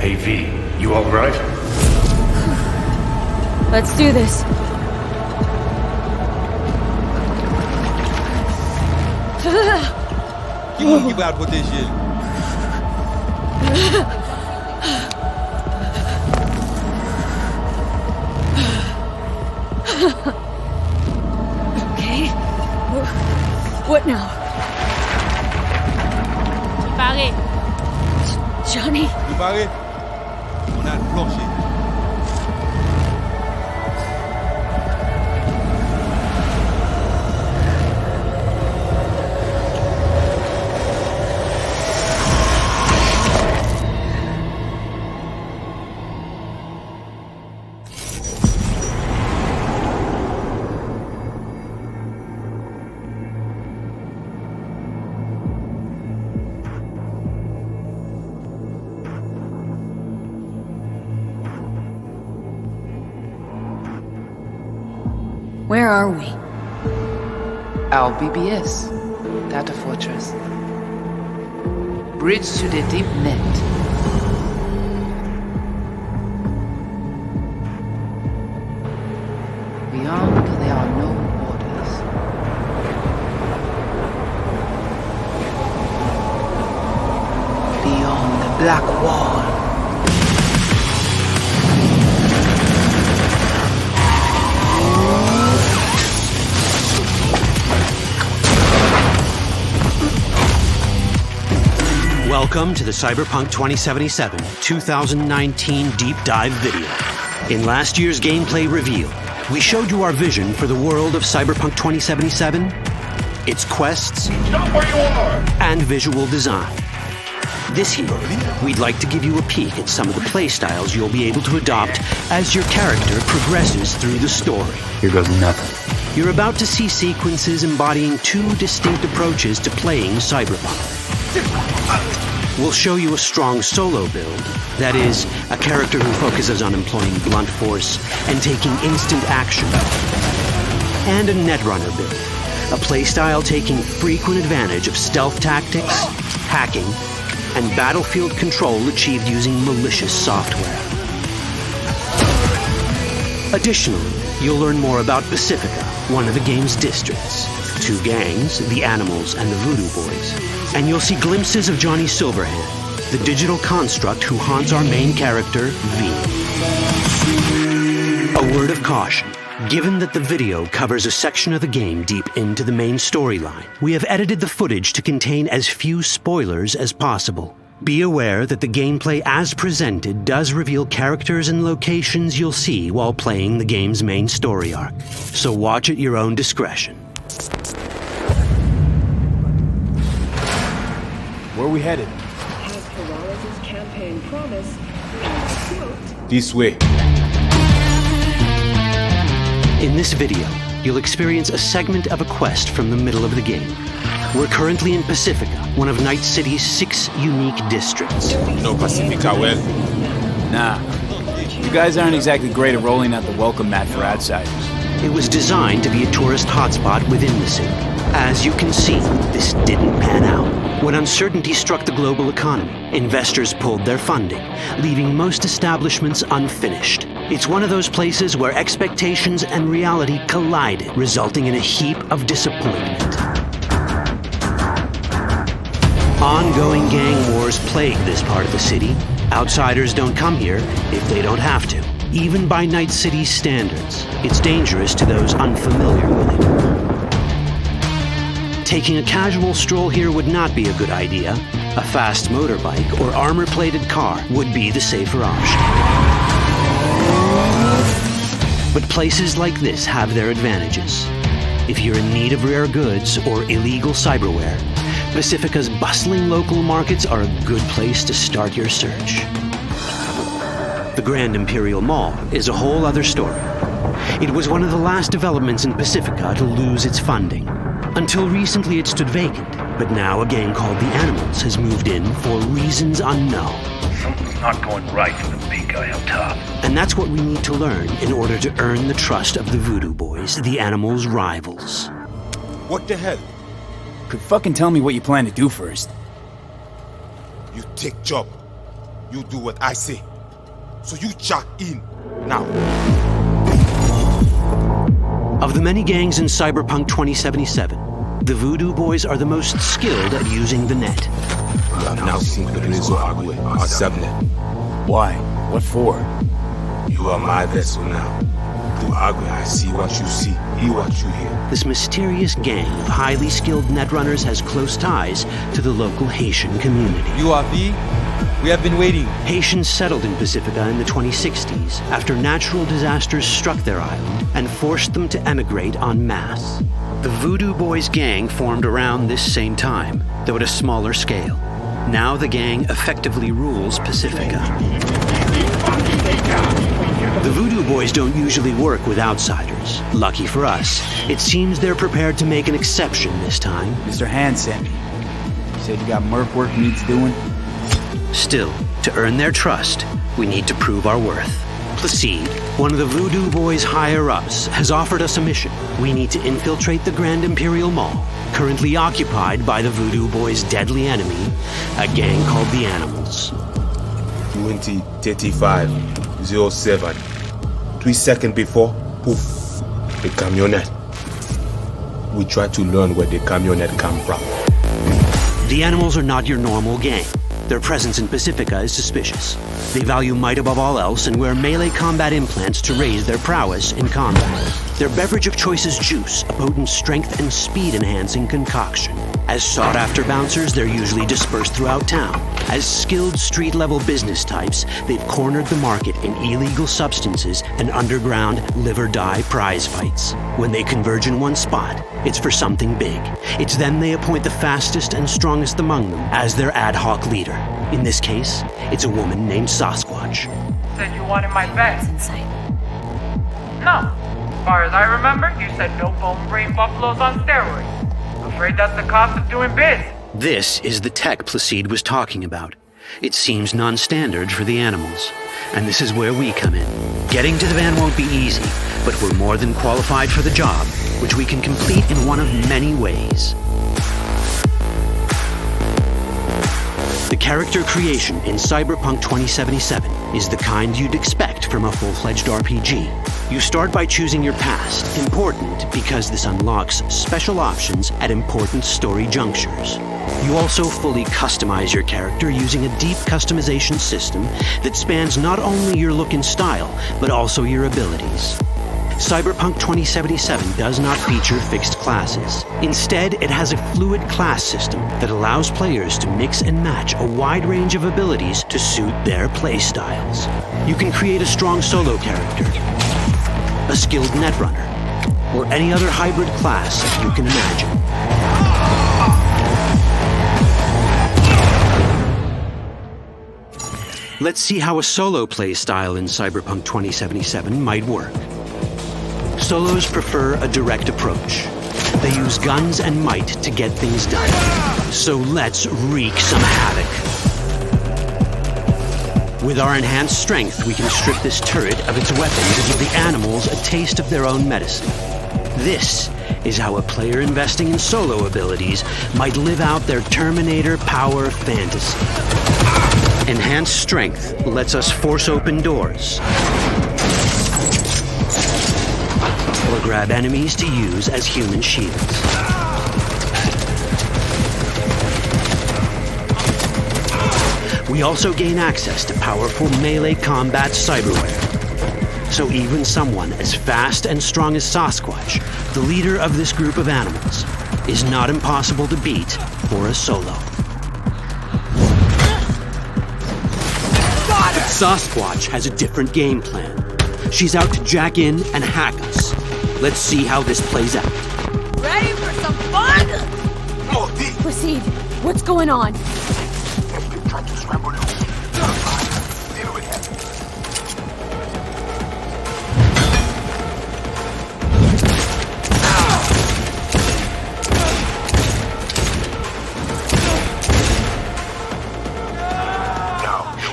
Hey V, you alright? Let's do this. Que vai proteger ele. Okay. What now? Pareil. Johnny? Préparé? On a le plancher. Where are we? Our BBS, Data Fortress. Bridge to the deep net. Beyond, there are no borders. Beyond the black wall. Welcome to the Cyberpunk 2077 2019 Deep Dive video. In last year's gameplay reveal, we showed you our vision for the world of Cyberpunk 2077, its quests, Stop where you are! and visual design. This year, we'd like to give you a peek at some of the playstyles you'll be able to adopt as your character progresses through the story. Here goes nothing. You're about to see sequences embodying two distinct approaches to playing Cyberpunk. We'll show you a strong solo build, that is, a character who focuses on employing blunt force and taking instant action, and a Netrunner build, a playstyle taking frequent advantage of stealth tactics, hacking, and battlefield control achieved using malicious software. Additionally, you'll learn more about Pacifica, one of the game's districts, two gangs, the Animals and the Voodoo Boys, and you'll see glimpses of Johnny Silverhand, the digital construct who haunts our main character, V. A word of caution. Given that the video covers a section of the game deep into the main storyline, we have edited the footage to contain as few spoilers as possible. Be aware that the gameplay as presented does reveal characters and locations you'll see while playing the game's main story arc, so watch at your own discretion. Where are we headed? As Peralez's campaign promise, quote, This way. In this video, you'll experience a segment of a quest from the middle of the game. We're currently in Pacifica, one of Night City's 6 unique districts. No Pacifica well. Nah. You guys aren't exactly great at rolling out the welcome mat for outsiders. It was designed to be a tourist hotspot within the city. As you can see, this didn't pan out. When uncertainty struck the global economy, investors pulled their funding, leaving most establishments unfinished. It's one of those places where expectations and reality collided, resulting in a heap of disappointment. Ongoing gang wars plague this part of the city. Outsiders don't come here if they don't have to. Even by Night City's standards, it's dangerous to those unfamiliar with it. Taking a casual stroll here would not be a good idea. A fast motorbike or armor-plated car would be the safer option. But places like this have their advantages. If you're in need of rare goods or illegal cyberware, Pacifica's bustling local markets are a good place to start your search. The Grand Imperial Mall is a whole other story. It was one of the last developments in Pacifica to lose its funding. Until recently it stood vacant, but now a gang called the Animals has moved in for reasons unknown. Something's not going right for the big guy up top. And that's what we need to learn in order to earn the trust of the Voodoo Boys, the Animals' rivals. What the hell? Could fucking tell me what you plan to do first. You take job. You do what I say. So you jack in now. Of the many gangs in Cyberpunk 2077, the Voodoo Boys are the most skilled at using the net. You have now seen the Rezo Agwe, our subnet. Why? What for? You are my vessel now. Through Agwe, I see what you see, hear what you hear. This mysterious gang of highly skilled netrunners has close ties to the local Haitian community. You are V? We have been waiting. Haitians settled in Pacifica in the 2060s after natural disasters struck their island and forced them to emigrate en masse. The Voodoo Boys gang formed around this same time, though at a smaller scale. Now the gang effectively rules Pacifica. The Voodoo Boys don't usually work with outsiders. Lucky for us, it seems they're prepared to make an exception this time. Mr. Hand sent me. You said you got merc work needs doing? Still, to earn their trust, we need to prove our worth. Placide, one of the Voodoo Boys' higher-ups, has offered us a mission. We need to infiltrate the Grand Imperial Mall, currently occupied by the Voodoo Boys' deadly enemy, a gang called the Animals. 20:35:07. 3 seconds before, poof, the camionette. We try to learn where the camionette come from. The Animals are not your normal gang. Their presence in Pacifica is suspicious. They value might above all else and wear melee combat implants to raise their prowess in combat. Their beverage of choice is juice, a potent strength and speed-enhancing concoction. As sought-after bouncers, they're usually dispersed throughout town. As skilled street-level business types, they've cornered the market in illegal substances and underground live-or-die prize fights. When they converge in one spot, it's for something big. It's then they appoint the fastest and strongest among them as their ad hoc leader. In this case, it's a woman named Sasquatch. Said you wanted my bed. Inside. No. As far as I remember, you said no bone brain buffaloes on steroids. Afraid that's the cost of doing biz. This is the tech Placide was talking about. It seems non-standard for the Animals. And this is where we come in. Getting to the van won't be easy, but we're more than qualified for the job, which we can complete in one of many ways. The character creation in Cyberpunk 2077 is the kind you'd expect from a full-fledged RPG. You start by choosing your past, important because this unlocks special options at important story junctures. You also fully customize your character using a deep customization system that spans not only your look and style, but also your abilities. Cyberpunk 2077 does not feature fixed classes. Instead, it has a fluid class system that allows players to mix and match a wide range of abilities to suit their playstyles. You can create a strong solo character, a skilled Netrunner, or any other hybrid class you can imagine. Let's see how a solo playstyle in Cyberpunk 2077 might work. Solos prefer a direct approach. They use guns and might to get things done. So let's wreak some havoc. With our enhanced strength, we can strip this turret of its weapons and give the Animals a taste of their own medicine. This is how a player investing in solo abilities might live out their Terminator power fantasy. Enhanced strength lets us force open doors, or grab enemies to use as human shields. We also gain access to powerful melee combat cyberware. So even someone as fast and strong as Sasquatch, the leader of this group of animals, is not impossible to beat for a solo. But Sasquatch has a different game plan. She's out to jack in and hack us. Let's see how this plays out. Ready for some fun? Proceed. What's going on? Trying to scramble loose. Deal with him.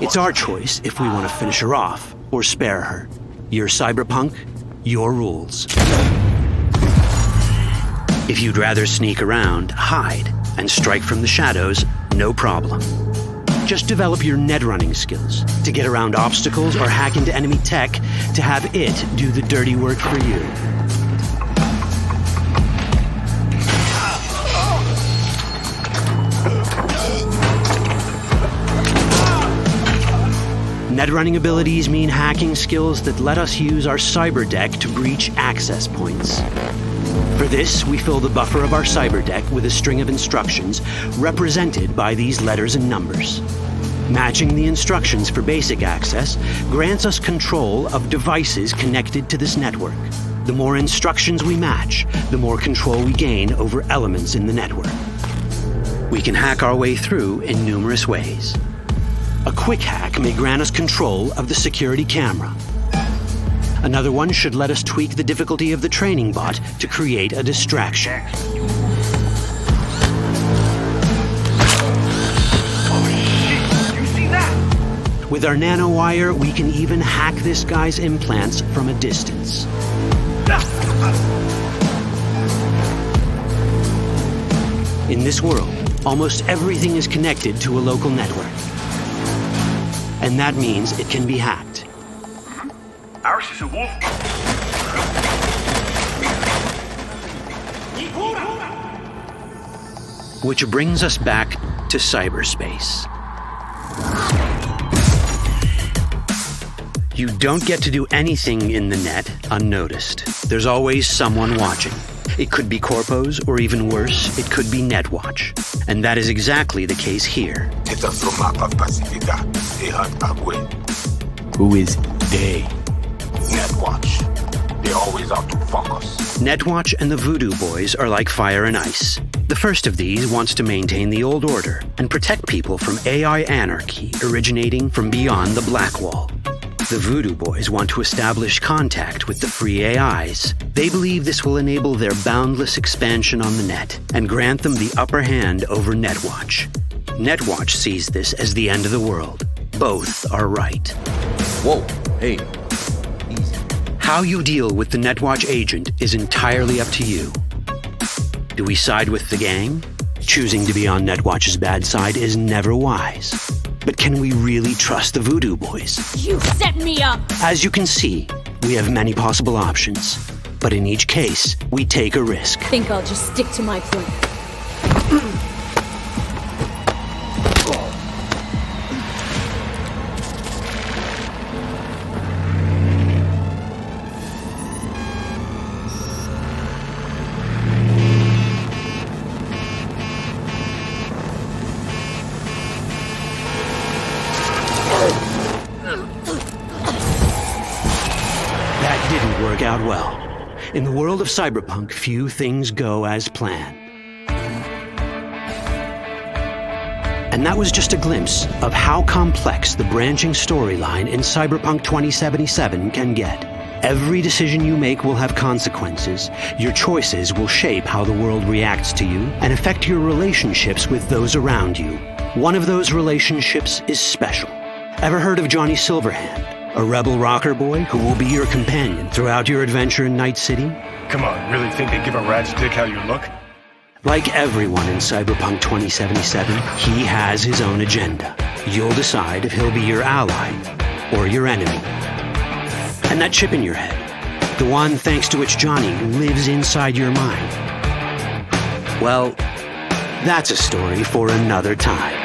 It's our choice if we want to finish her off or spare her. Your Cyberpunk, your rules. If you'd rather sneak around, hide, and strike from the shadows, no problem. Just develop your net running skills to get around obstacles or hack into enemy tech to have it do the dirty work for you. Net running abilities mean hacking skills that let us use our cyber deck to breach access points. For this, we fill the buffer of our cyber deck with a string of instructions represented by these letters and numbers. Matching the instructions for basic access grants us control of devices connected to this network. The more instructions we match, the more control we gain over elements in the network. We can hack our way through in numerous ways. A quick hack may grant us control of the security camera. Another one should let us tweak the difficulty of the training bot to create a distraction. With our nanowire, we can even hack this guy's implants from a distance. In this world, almost everything is connected to a local network. And that means it can be hacked. Ours is a wolf. Which brings us back to cyberspace. You don't get to do anything in the net unnoticed. There's always someone watching. It could be corpos, or even worse, it could be Netwatch. And that is exactly the case here. It's a from map of Pacifica. They hunt Agwe. Who is they? Netwatch. They always out to fuck us. Netwatch and the Voodoo boys are like fire and ice. The first of these wants to maintain the old order and protect people from AI anarchy originating from beyond the Black Wall. The Voodoo boys want to establish contact with the free AIs. They believe this will enable their boundless expansion on the net and grant them the upper hand over Netwatch. Netwatch sees this as the end of the world. Both are right. Whoa, hey. How you deal with the Netwatch agent is entirely up to you. Do we side with the gang? Choosing to be on Netwatch's bad side is never wise. But can we really trust the Voodoo boys? You set me up! As you can see, we have many possible options. But in each case, we take a risk. Think I'll just stick to my plan. That didn't work out well. In the world of cyberpunk, few things go as planned. And that was just a glimpse of how complex the branching storyline in Cyberpunk 2077 can get. Every decision you make will have consequences. Your choices will shape how the world reacts to you and affect your relationships with those around you. One of those relationships is special. Ever heard of Johnny Silverhand? A rebel rocker boy who will be your companion throughout your adventure in Night City? Come on, really think they give a rat's dick how you look? Like everyone in Cyberpunk 2077, he has his own agenda. You'll decide if he'll be your ally or your enemy. And that chip in your head, the one thanks to which Johnny lives inside your mind, well, that's a story for another time.